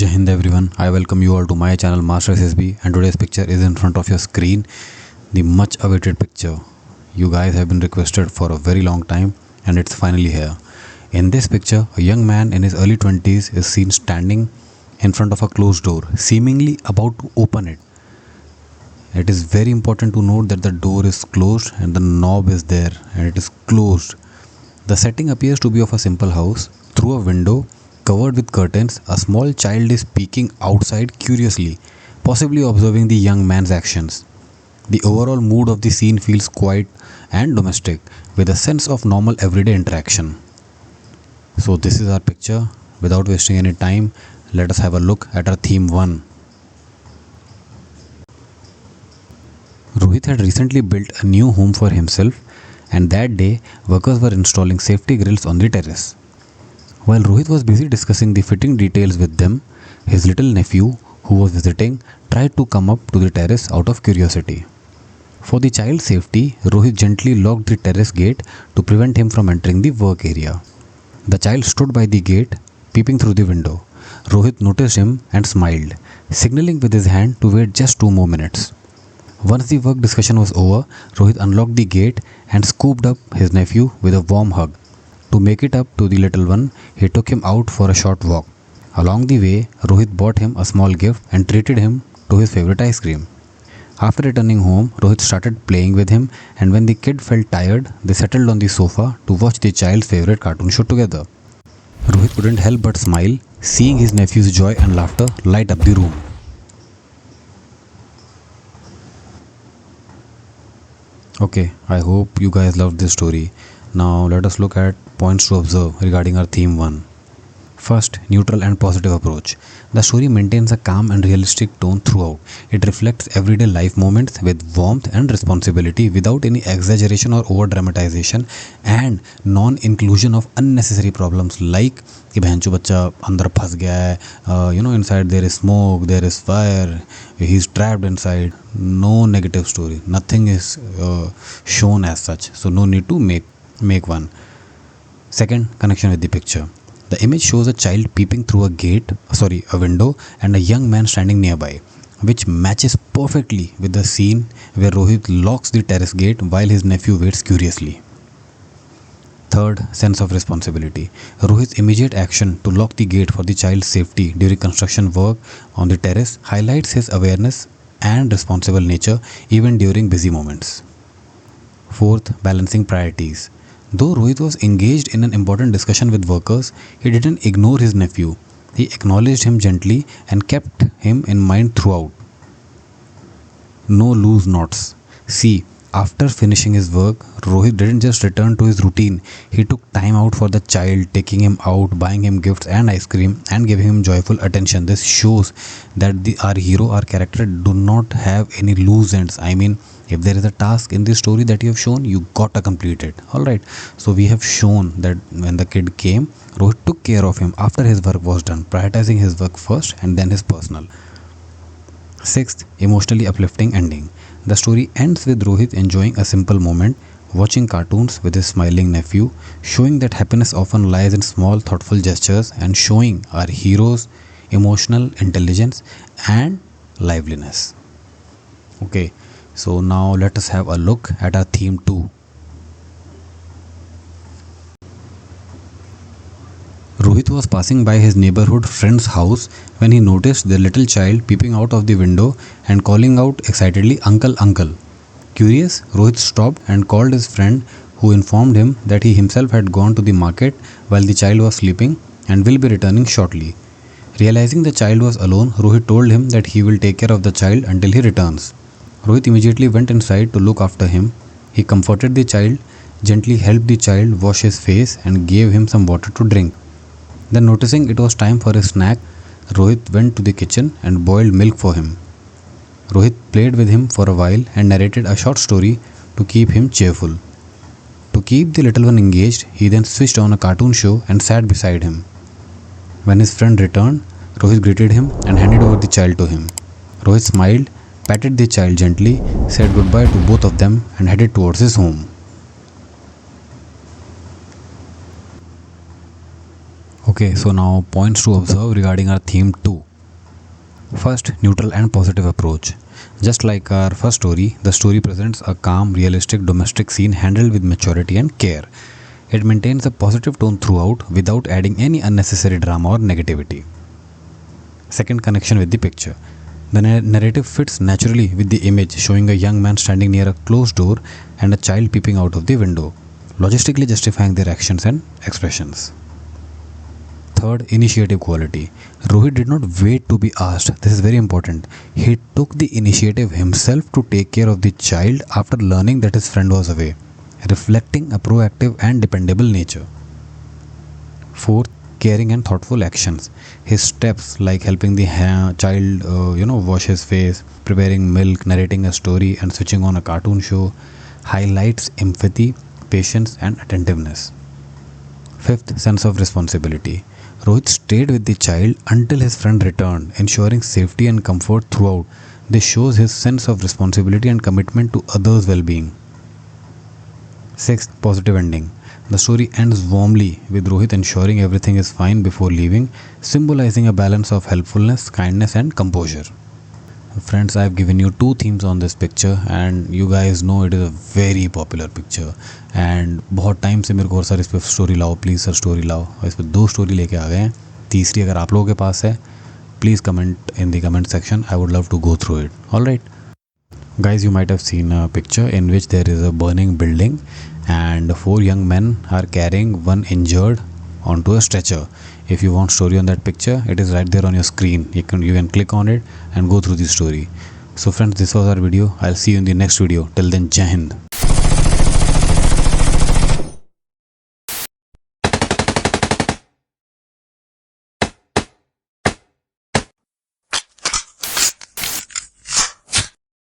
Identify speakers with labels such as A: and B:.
A: Jai Hind everyone, I welcome you all to my channel Master SSB, and today's picture is in front of your screen, the much awaited picture. You guys have been requested for a very long time and it's finally here. In this picture, a young man in his early 20s is seen standing in front of a closed door, seemingly about to open it. It is very important to note that the door is closed and the knob is there and it is closed. The setting appears to be of a simple house. Through a window covered with curtains, a small child is peeking outside curiously, possibly observing the young man's actions. The overall mood of the scene feels quiet and domestic, with a sense of normal everyday interaction. So this is our picture. Without wasting any time, let us have a look at our theme 1. Rohit had recently built a new home for himself, and that day workers were installing safety grills on the terrace. While Rohit was busy discussing the fitting details with them, his little nephew, who was visiting, tried to come up to the terrace out of curiosity. For the child's safety, Rohit gently locked the terrace gate to prevent him from entering the work area. The child stood by the gate, peeping through the window. Rohit noticed him and smiled, signaling with his hand to wait just 2 more minutes. Once the work discussion was over, Rohit unlocked the gate and scooped up his nephew with a warm hug. To make it up to the little one, he took him out for a short walk. Along the way, Rohit bought him a small gift and treated him to his favorite ice cream. After returning home, Rohit started playing with him, and when the kid felt tired, they settled on the sofa to watch the child's favorite cartoon show together. Rohit couldn't help but smile, seeing his nephew's joy and laughter light up the room. Okay, I hope you guys loved this story. Now let us look at points to observe regarding our theme 1. First, neutral and positive approach. The story maintains a calm and realistic tone throughout. It reflects everyday life moments with warmth and responsibility without any exaggeration or over dramatization, and non-inclusion of unnecessary problems like कि बहनचो बच्चा अंदर फंस गया है, inside there is smoke, there is fire, he is trapped inside. No negative story, nothing is shown as such, so no need to make one. Second, connection with the picture. The image shows a child peeping through a window and a young man standing nearby, which matches perfectly with the scene where Rohit locks the terrace gate while his nephew waits curiously. Third, sense of responsibility. Rohit's immediate action to lock the gate for the child's safety during construction work on the terrace highlights his awareness and responsible nature even during busy moments. Fourth, balancing priorities. Though Rohit was engaged in an important discussion with workers, he didn't ignore his nephew. He acknowledged him gently and kept him in mind throughout. No loose knots. See, after finishing his work, Rohit didn't just return to his routine. He took time out for the child, taking him out, buying him gifts and ice cream, and giving him joyful attention. This shows that our character, do not have any loose ends. I mean, if there is a task in this story that you have shown, you gotta complete it. Alright, so we have shown that when the kid came, Rohit took care of him after his work was done, prioritizing his work first and then his personal. Sixth, emotionally uplifting ending. The story ends with Rohit enjoying a simple moment, watching cartoons with his smiling nephew, showing that happiness often lies in small thoughtful gestures, and showing our hero's emotional intelligence and liveliness. Okay, so now let us have a look at our theme 2. Rohit was passing by his neighborhood friend's house when he noticed the little child peeping out of the window and calling out excitedly, "Uncle, uncle." Curious, Rohit stopped and called his friend, who informed him that he himself had gone to the market while the child was sleeping and will be returning shortly. Realizing the child was alone, Rohit told him that he will take care of the child until he returns. Rohit immediately went inside to look after him. He comforted the child, gently helped the child wash his face, and gave him some water to drink. Then, noticing it was time for his snack, Rohit went to the kitchen and boiled milk for him. Rohit played with him for a while and narrated a short story to keep him cheerful. To keep the little one engaged, he then switched on a cartoon show and sat beside him. When his friend returned, Rohit greeted him and handed over the child to him. Rohit smiled, patted the child gently, said goodbye to both of them, and headed towards his home. Okay, so now points to observe regarding our theme 2. First, neutral and positive approach. Just like our first story, the story presents a calm, realistic domestic scene handled with maturity and care. It maintains a positive tone throughout without adding any unnecessary drama or negativity. Second, connection with the picture. The narrative fits naturally with the image, showing a young man standing near a closed door and a child peeping out of the window, logistically justifying their actions and expressions. Third, initiative quality. Rohit did not wait to be asked. This is very important. He took the initiative himself to take care of the child after learning that his friend was away, reflecting a proactive and dependable nature. Fourth, caring and thoughtful actions. His steps, like helping the child, wash his face, preparing milk, narrating a story, and switching on a cartoon show, highlights empathy, patience, and attentiveness. Fifth, sense of responsibility. Rohit stayed with the child until his friend returned, ensuring safety and comfort throughout. This shows his sense of responsibility and commitment to others' well being. Sixth, positive ending. The story ends warmly with Rohit ensuring everything is fine before leaving, symbolizing a balance of helpfulness, kindness, and composure. Friends, I have given you two themes on this picture and you guys know it is a very popular picture and बहुत time से मेरे को sir इस पर story लाओ please sir story लाओ और इस पर दो स्टोरी लेके आ गए हैं. तीसरी अगर आप लोगों के पास है please comment in the comment section. I would love to go through it. Alright guys, you might have seen a picture in which there is a burning building and four young men are carrying one injured onto a stretcher. If you want story on that picture, it is right there on your screen. You can click on it and go through the story. So friends, this was our video. I'll see you in the next video. Till then, Jai Hind.